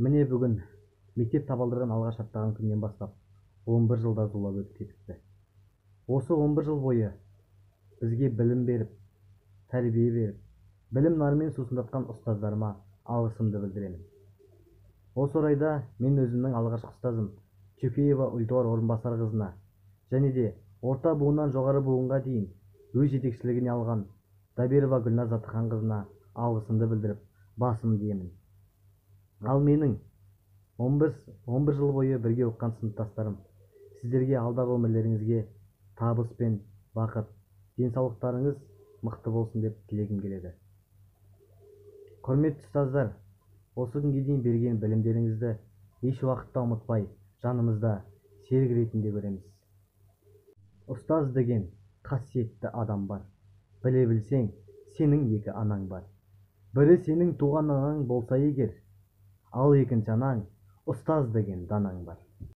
Міне бүгін мектеп табалдырығын алғаш аттаған күннен бастап 11 жылда зулап өтіп кетіпті. Осы 11 жыл бойы бізге білім беріп, тәрбие беріп, білім нарымен сусындатқан ұстаздарыма алғысымды білдіремін. Осы орайда мен өзімнің алғашқы ұстазым Чөкеева Ультуар Орынбасарқызына және де орта буыннан жоғары буынға дейін өз жетекшілігіне алған Даберова Гүлназ Затырханқызына алғысымды білдіріп, басым деймін. Ал менің 11 жыл бойы бірге оқыған сыныптастарым, сіздерге алдағы өмірлеріңізге табыс пен бақыт, денсаулықтарыңыз мықты болсын деп тілегім келеді. Құрметті ұстаздар, осы күнге дейін берген білімдеріңізді еш уақытта ұмытпай, жанымызда серік ретінде көреміз. Ұстаз деген қасиетті адам бар. Біле білсең, сенің екі анаң бар. Бірі сенің туған анаң болса егер, ал екінші анаң ұстаз деген данаң бар.